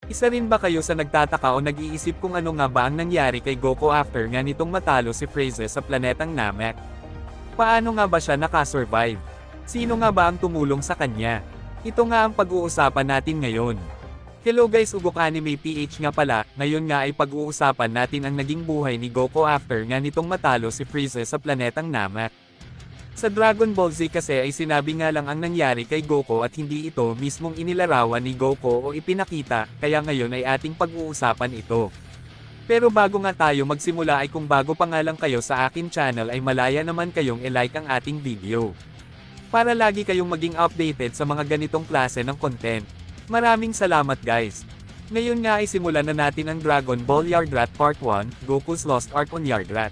Isa rin ba kayo sa nagtataka o nag-iisip kung ano nga ba ang nangyari kay Goku after nga nitong matalo si Frieza sa planetang Namek? Paano nga ba siya nakasurvive? Sino nga ba ang tumulong sa kanya? Ito nga ang pag-uusapan natin ngayon. Hello guys, Ugok Anime PH nga pala, ngayon nga ay pag-uusapan natin ang naging buhay ni Goku after nga nitong matalo si Frieza sa planetang Namek. Sa Dragon Ball Z kasi ay sinabi nga lang ang nangyari kay Goku at hindi ito mismong inilarawan ni Goku o ipinakita, kaya ngayon ay ating pag-uusapan ito. Pero bago nga tayo magsimula ay kung bago pa nga lang kayo sa akin channel ay malaya naman kayong i-like ang ating video. Para lagi kayong maging updated sa mga ganitong klase ng content. Maraming salamat guys! Ngayon nga ay simulan na natin ang Dragon Ball Yardrat Part 1, Goku's Lost Ark on Yardrat.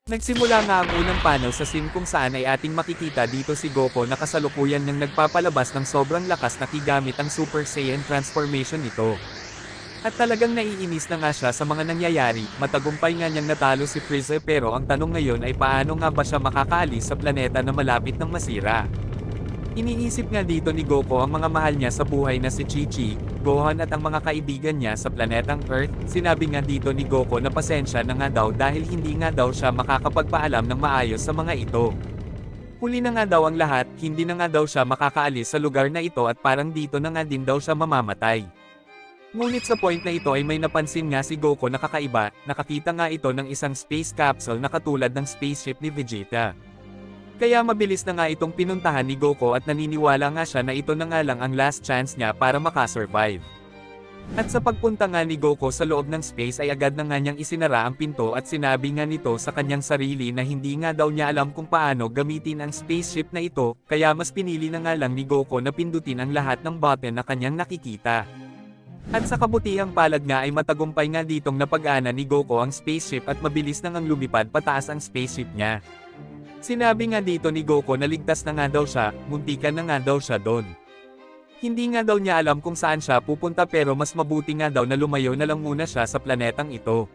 Nagsimula nga ang unang panel sa scene kung saan ay ating makikita dito si Goku na kasalukuyan ng nagpapalabas ng sobrang lakas na gamit ang Super Saiyan transformation nito. At talagang naiinis na nga siya sa mga nangyayari, matagumpay nga niyang natalo si Frieza pero ang tanong ngayon ay paano nga ba siya makakaalis sa planeta na malapit ng masira. Iniisip nga dito ni Goku ang mga mahal niya sa buhay na si Chi-Chi, Gohan at ang mga kaibigan niya sa planetang Earth. Sinabi nga dito ni Goku na pasensya na nga daw dahil hindi nga daw siya makakapagpaalam ng maayos sa mga ito. Huli na nga daw ang lahat, hindi na nga daw siya makakaalis sa lugar na ito at parang dito na nga din daw siya mamamatay. Ngunit sa point na ito ay may napansin nga si Goku na kakaiba, nakakita nga ito ng isang space capsule na katulad ng spaceship ni Vegeta. Kaya mabilis na nga itong pinuntahan ni Goku at naniniwala nga siya na ito na nga lang ang last chance niya para makasurvive. At sa pagpunta nga ni Goku sa loob ng space ay agad na nga niyang isinara ang pinto at sinabi nga nito sa kanyang sarili na hindi nga daw niya alam kung paano gamitin ang spaceship na ito, kaya mas pinili na nga lang ni Goku na pindutin ang lahat ng button na kanyang nakikita. At sa kabutihang palad nga ay matagumpay nga ditong napag-ana ni Goku ang spaceship at mabilis na ngang lumipad pataas ang spaceship niya. Sinabi nga dito ni Goku na ligtas na nga daw siya, muntikan na nga daw siya doon. Hindi nga daw niya alam kung saan siya pupunta pero mas mabuti nga daw na lumayo na lang muna siya sa planetang ito.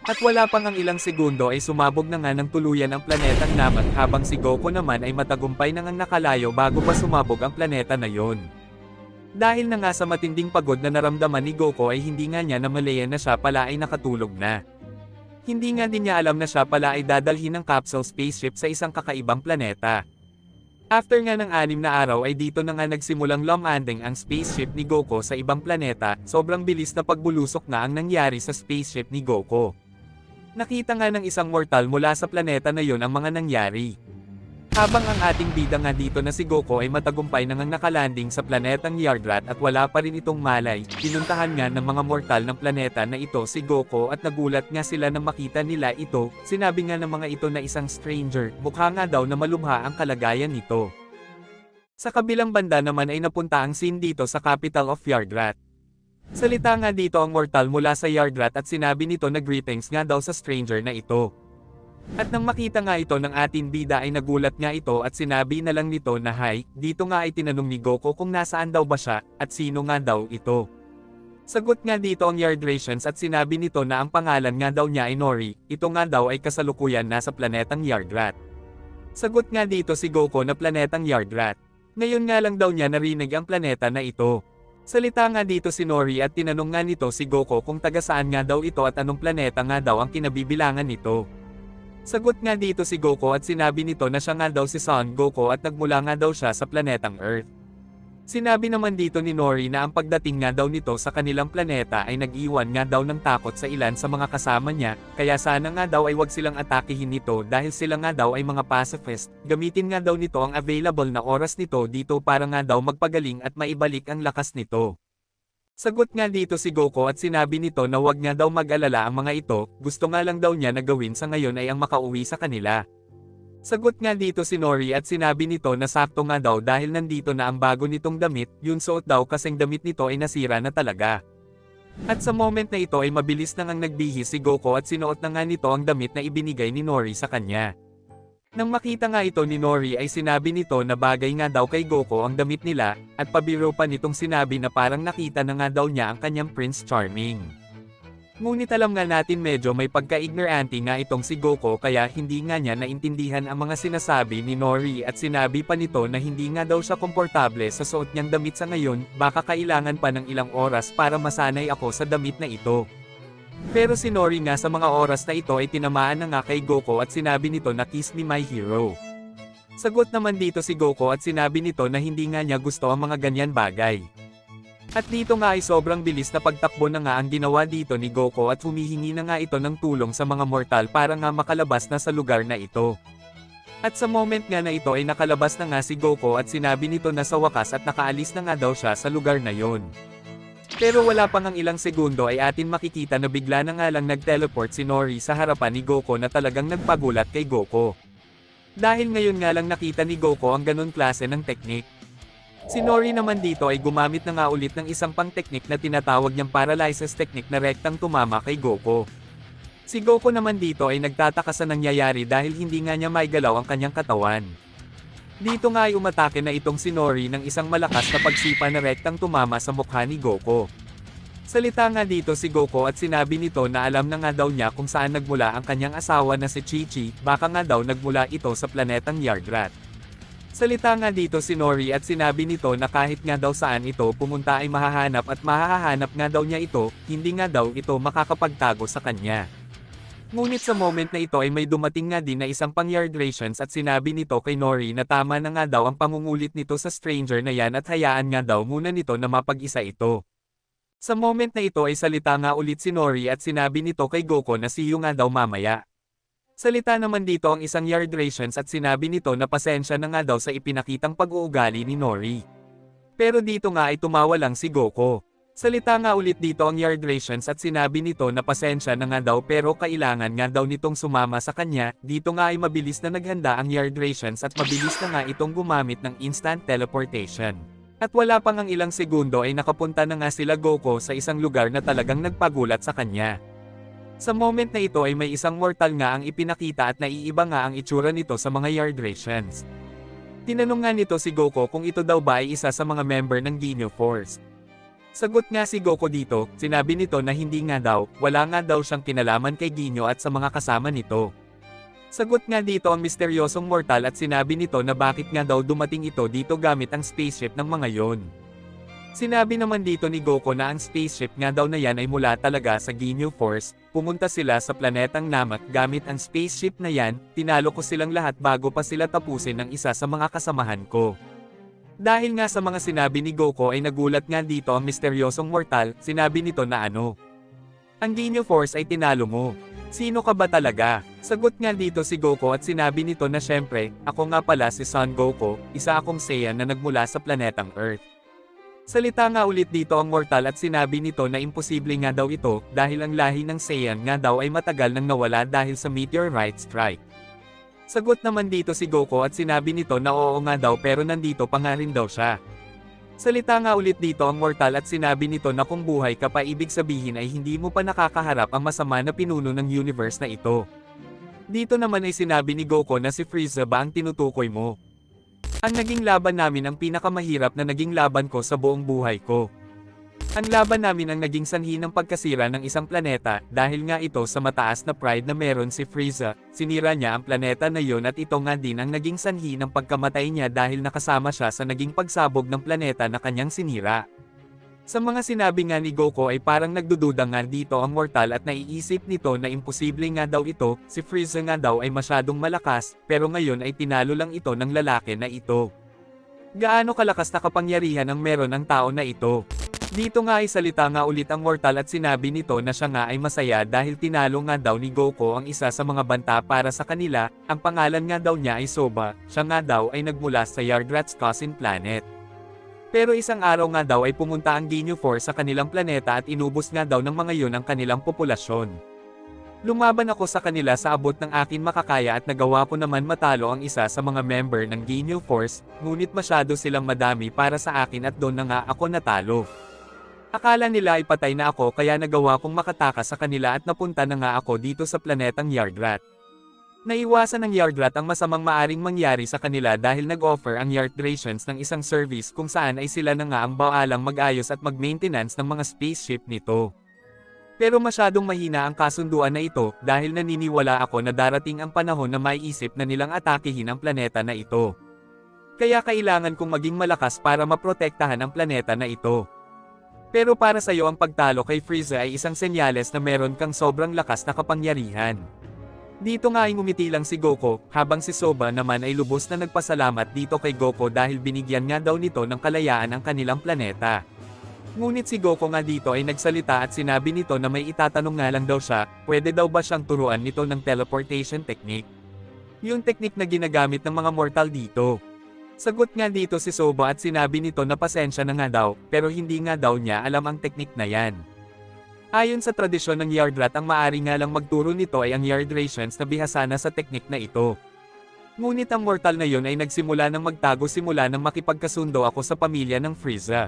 At wala pang ang ilang segundo ay sumabog na nga ng tuluyan ang planetang Namek habang si Goku naman ay matagumpay na ngang nakalayo bago pa sumabog ang planeta na yon. Dahil na nga sa matinding pagod na naramdaman ni Goku ay hindi nga niya namalayan na siya pala ay nakatulog na. Hindi nga din niya alam na siya pala ay dadalhin ng capsule spaceship sa isang kakaibang planeta. After nga ng 6 na araw ay dito na nga nagsimulang lumanding ang spaceship ni Goku sa ibang planeta, sobrang bilis na pagbulusok na ang nangyari sa spaceship ni Goku. Nakita nga ng isang mortal mula sa planeta na yon ang mga nangyari. Habang ang ating bida nga dito na si Goku ay matagumpay na ngang nakalanding sa planetang Yardrat at wala pa rin itong malay, pinuntahan nga ng mga mortal ng planeta na ito si Goku at nagulat nga sila na makita nila ito. Sinabi nga ng mga ito na isang stranger, mukha nga daw na malubha ang kalagayan nito. Sa kabilang banda naman ay napunta ang scene dito sa capital of Yardrat. Salita nga dito ang mortal mula sa Yardrat at sinabi nito na greetings nga daw sa stranger na ito. At nang makita nga ito ng ating bida ay nagulat nga ito at sinabi na lang nito na hi, dito nga ay tinanong ni Goku kung nasaan daw ba siya, at sino nga daw ito. Sagot nga dito ang Yardratians at sinabi nito na ang pangalan nga daw niya ay Nori, ito nga daw ay kasalukuyan nasa planetang Yardrat. Sagot nga dito si Goku na planetang Yardrat. Ngayon nga lang daw niya narinig ang planeta na ito. Salita nga dito si Nori at tinanong nga nito si Goku kung taga saan nga daw ito at anong planeta nga daw ang kinabibilangan nito. Sagot nga dito si Goku at sinabi nito na siya nga daw si Son Goku at nagmula nga daw siya sa planetang Earth. Sinabi naman dito ni Nori na ang pagdating nga daw nito sa kanilang planeta ay nag-iwan nga daw ng takot sa ilan sa mga kasama niya, kaya sana nga daw ay wag silang atakihin nito dahil sila nga daw ay mga pacifist, gamitin nga daw nito ang available na oras nito dito para nga daw magpagaling at maibalik ang lakas nito. Sagot nga dito si Goku at sinabi nito na wag nga daw mag-alala ang mga ito, gusto nga lang daw niya na gawin sa ngayon ay ang makauwi sa kanila. Sagot nga dito si Nori at sinabi nito na sakto nga daw dahil nandito na ang bago nitong damit, yun suot daw kasing damit nito ay nasira na talaga. At sa moment na ito ay mabilis na ngang nagbihis si Goku at sinuot na nga nito ang damit na ibinigay ni Nori sa kanya. Nang makita nga ito ni Nori ay sinabi nito na bagay nga daw kay Goku ang damit nila, at pabiro pa nitong sinabi na parang nakita na nga daw niya ang kanyang Prince Charming. Ngunit alam nga natin medyo may pagka-ignorante nga itong si Goko kaya hindi nga niya naintindihan ang mga sinasabi ni Nori at sinabi pa nito na hindi nga daw siya komportable sa suot niyang damit sa ngayon, baka kailangan pa ng ilang oras para masanay ako sa damit na ito. Pero si Nori nga sa mga oras na ito ay tinamaan na nga kay Goko at sinabi nito na kiss me my hero. Sagot naman dito si Goko at sinabi nito na hindi nga niya gusto ang mga ganyan bagay. At dito nga ay sobrang bilis na pagtakbo na nga ang ginawa dito ni Goko at humihingi na nga ito ng tulong sa mga mortal para nga makalabas na sa lugar na ito. At sa moment nga na ito ay nakalabas na nga si Goko at sinabi nito na sa wakas at nakaalis na nga daw siya sa lugar na yon. Pero wala pang ang ilang segundo ay atin makikita na bigla na nga lang nag-teleport si Nori sa harapan ni Goko na talagang nagpagulat kay Goko. Dahil ngayon nga lang nakita ni Goko ang ganun klase ng teknik. Si Nori naman dito ay gumamit na nga ulit ng isang pang teknik na tinatawag niyang paralysis technique na rektang tumama kay Goko. Si Goko naman dito ay nagtataka sa nangyayari dahil hindi nga niya maigalaw ang kanyang katawan. Dito nga ay umatake na itong si Nori ng isang malakas na pagsipa na rektang tumama sa mukha ni Goko. Salita nga dito si Goko at sinabi nito na alam na nga daw niya kung saan nagmula ang kanyang asawa na si Chi-Chi, baka nga daw nagmula ito sa planetang Yardrat. Salita nga dito si Nori at sinabi nito na kahit nga daw saan ito pumunta ay mahahanap at mahahanap nga daw niya ito, hindi nga daw ito makakapagtago sa kanya. Ngunit sa moment na ito ay may dumating nga din na isang pang-Yardratians at sinabi nito kay Nori na tama na nga daw ang pangungulit nito sa stranger na yan at hayaan nga daw muna nito na mapag-isa ito. Sa moment na ito ay salita nga ulit si Nori at sinabi nito kay Goko na see you nga daw mamaya. Salita naman dito ang isang Yardratians at sinabi nito na pasensya na nga daw sa ipinakitang pag-uugali ni Nori. Pero dito nga ay tumawa lang si Goko. Salita nga ulit dito ang Yardratians at sinabi nito na pasensya na nga daw pero kailangan nga daw nitong sumama sa kanya. Dito nga ay mabilis na naghanda ang Yardratians at mabilis na nga itong gumamit ng instant teleportation. At wala pang ang ilang segundo ay nakapunta na nga sila Goko sa isang lugar na talagang nagpagulat sa kanya. Sa moment na ito ay may isang mortal nga ang ipinakita at naiiba nga ang itsura nito sa mga Yardratians. Tinanong nga nito si Goko kung ito daw ba ay isa sa mga member ng Ginyu Force. Sagot nga si Goko dito, sinabi nito na hindi nga daw, wala nga daw siyang kinalaman kay Ginyu at sa mga kasama nito. Sagot nga dito ang misteryosong mortal at sinabi nito na bakit nga daw dumating ito dito gamit ang spaceship ng mga yon. Sinabi naman dito ni Goko na ang spaceship nga daw na yan ay mula talaga sa Ginyu Force, pumunta sila sa planetang Namek gamit ang spaceship na yan, tinalo ko silang lahat bago pa sila tapusin ng isa sa mga kasamahan ko. Dahil nga sa mga sinabi ni Goko ay nagulat nga dito ang misteryosong mortal, sinabi nito na ano? Ang Ginyu Force ay tinalo mo. Sino ka ba talaga? Sagot nga dito si Goko at sinabi nito na syempre, ako nga pala si Son Goku, isa akong Saiyan na nagmula sa planetang Earth. Salita nga ulit dito ang mortal at sinabi nito na imposible nga daw ito dahil ang lahi ng Saiyan nga daw ay matagal nang nawala dahil sa meteorite strike. Sagot naman dito si Goko at sinabi nito na oo nga daw pero nandito pa nga rin daw siya. Salita nga ulit dito ang mortal at sinabi nito na kung buhay ka pa ibig sabihin ay hindi mo pa nakakaharap ang masama na pinuno ng universe na ito. Dito naman ay sinabi ni Goko na si Frieza ba ang tinutukoy mo? Ang naging laban namin ang pinakamahirap na naging laban ko sa buong buhay ko. Ang laban namin ang naging sanhi ng pagkasira ng isang planeta, dahil nga ito sa mataas na pride na meron si Frieza, sinira niya ang planeta na yon at ito nga din ang naging sanhi ng pagkamatay niya dahil nakasama siya sa naging pagsabog ng planeta na kanyang sinira. Sa mga sinabi nga ni Goko ay parang nagdududa nga dito ang mortal at naiisip nito na imposible nga daw ito, si Frieza nga daw ay masyadong malakas, pero ngayon ay tinalo lang ito ng lalaki na ito. Gaano kalakas na kapangyarihan ang meron ng tao na ito? Dito nga ay salita nga ulit ang mortal at sinabi nito na siya nga ay masaya dahil tinalo nga daw ni Goko ang isa sa mga banta para sa kanila, ang pangalan nga daw niya ay Soba, siya nga daw ay nagmula sa Yardrat's cousin planet. Pero isang araw nga daw ay pumunta ang Ginyu Force sa kanilang planeta at inubos nga daw ng mga yon ang kanilang populasyon. Lumaban ako sa kanila sa abot ng akin makakaya at nagawa ko naman matalo ang isa sa mga member ng Ginyu Force, ngunit masyado silang madami para sa akin at doon na nga ako natalo. Akala nila ay patay na ako kaya nagawa kong makatakas sa kanila at napunta na nga ako dito sa planetang Yardrat. Naiwasan ng Yardrat ang masamang maaring mangyari sa kanila dahil nag-offer ang Yardratians ng isang service kung saan ay sila na nga ang bawalang mag-ayos at mag-maintenance ng mga spaceship nito. Pero masyadong mahina ang kasunduan na ito dahil naniniwala ako na darating ang panahon na maiisip na nilang atakihin ang planeta na ito. Kaya kailangan kong maging malakas para maprotektahan ang planeta na ito. Pero para sa iyo ang pagtalo kay Frieza ay isang senyales na meron kang sobrang lakas na kapangyarihan. Dito nga ay ngumiti lang si Goku, habang si Soba naman ay lubos na nagpasalamat dito kay Goku dahil binigyan nga daw nito ng kalayaan ang kanilang planeta. Ngunit si Goku nga dito ay nagsalita at sinabi nito na may itatanong nga lang daw siya, pwede daw ba siyang turuan nito ng teleportation technique? Yung technique na ginagamit ng mga mortal dito. Sagot nga dito si Soba at sinabi nito na pasensya na nga daw, pero hindi nga daw niya alam ang technique na yan. Ayon sa tradisyon ng Yardrat ang maari nga lang magturo nito ay ang Yardratians na bihasa na sa technique na ito. Ngunit ang mortal na yon ay nagsimula ng magtago simula nang makipagkasundo ako sa pamilya ng Frieza.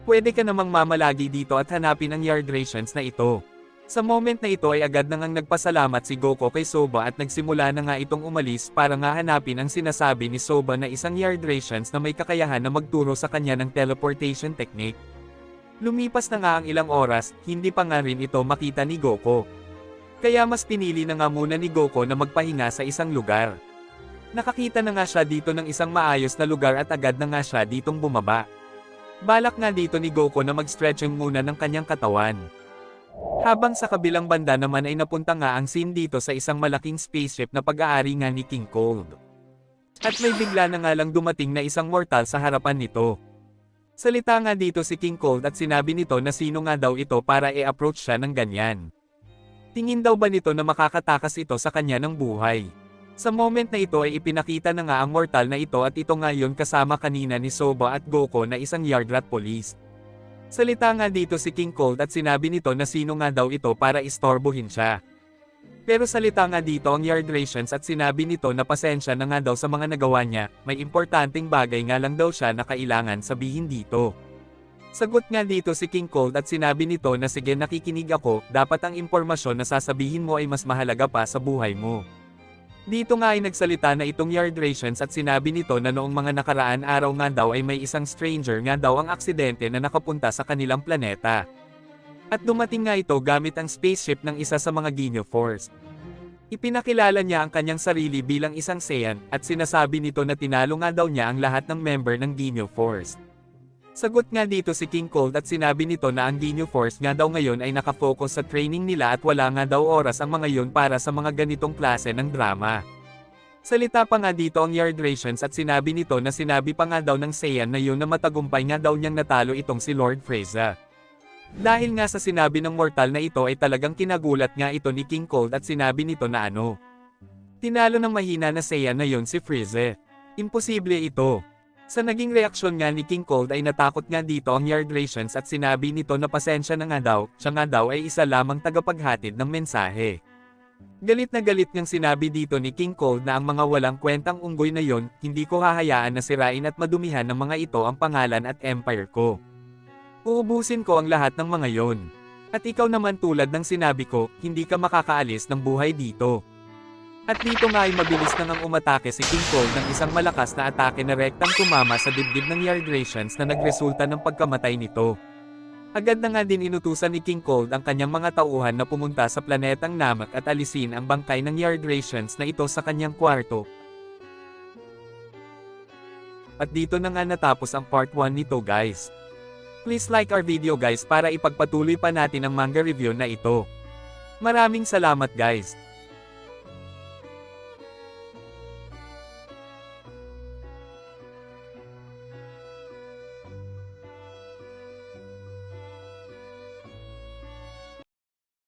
Pwede ka namang mamalagi dito at hanapin ang Yardratians na ito. Sa moment na ito ay agad nang nagpasalamat si Goku kay Soba at nagsimula na nga itong umalis para nga hanapin ang sinasabi ni Soba na isang Yardratians na may kakayahan na magturo sa kanya ng teleportation technique. Lumipas na nga ang ilang oras, hindi pa nga rin ito makita ni Goku. Kaya mas pinili na nga muna ni Goku na magpahinga sa isang lugar. Nakakita na nga siya dito ng isang maayos na lugar at agad na nga siya ditong bumaba. Balak nga dito ni Goku na mag-stretching muna ng kanyang katawan. Habang sa kabilang banda naman ay napunta nga ang scene dito sa isang malaking spaceship na pag-aari nga ni King Cold. At may bigla na nga lang dumating na isang mortal sa harapan nito. Salita nga dito si King Cold at sinabi nito na sino nga daw ito para i-approach siya ng ganyan. Tingin daw ba nito na makakatakas ito sa kanya ng buhay? Sa moment na ito ay ipinakita na nga ang mortal na ito at ito nga yon kasama kanina ni Soba at Goku na isang Yardrat police. Salita nga dito si King Cold at sinabi nito na sino nga daw ito para istorbohin siya. Pero salita nga dito ang Yardratians at sinabi nito na pasensya na nga daw sa mga nagawa niya, may importanteng bagay nga lang daw siya na kailangan sabihin dito. Sagot nga dito si King Cold at sinabi nito na sige nakikinig ako, dapat ang impormasyon na sasabihin mo ay mas mahalaga pa sa buhay mo. Dito nga ay nagsalita na itong Yardratians at sinabi nito na noong mga nakaraan araw nga daw ay may isang stranger nga daw ang aksidente na nakapunta sa kanilang planeta. At dumating nga ito gamit ang spaceship ng isa sa mga Ginyu Force. Ipinakilala niya ang kanyang sarili bilang isang Saiyan at sinasabi nito na tinalo nga daw niya ang lahat ng member ng Ginyu Force. Sagot nga dito si King Cold at sinabi nito na ang Ginyu Force nga daw ngayon ay nakafocus sa training nila at wala nga daw oras ang mga yon para sa mga ganitong klase ng drama. Salita pa nga dito ang Yardratians at sinabi nito na sinabi pa nga daw ng Saiyan na yun na matagumpay nga daw niyang natalo itong si Lord Frieza. Dahil nga sa sinabi ng mortal na ito ay talagang kinagulat nga ito ni King Cold at sinabi nito na tinalo ng mahina na Saiyan na yun si Frieza. Imposible ito. Sa naging reaksyon nga ni King Cold ay natakot nga dito ang Yardratians at sinabi nito na pasensya na nga daw, siya nga daw ay isa lamang tagapaghatid ng mensahe. Galit na galit niyang sinabi dito ni King Cold na ang mga walang kwentang unggoy na yon, hindi ko hahayaan na sirain at madumihan ng mga ito ang pangalan at empire ko. Uubusin ko ang lahat ng mga yon. At ikaw naman tulad ng sinabi ko, hindi ka makakaalis ng buhay dito. At dito nga ay mabilis na ngang umatake si King Cold ng isang malakas na atake na rektang tumama sa dibdib ng Yardratians na nagresulta ng pagkamatay nito. Agad na nga din inutusan ni King Cold ang kanyang mga tauhan na pumunta sa planetang Namek at alisin ang bangkay ng Yardratians na ito sa kanyang kwarto. At dito na nga natapos ang part 1 nito guys. Please like our video guys para ipagpatuloy pa natin ang manga review na ito. Maraming salamat guys.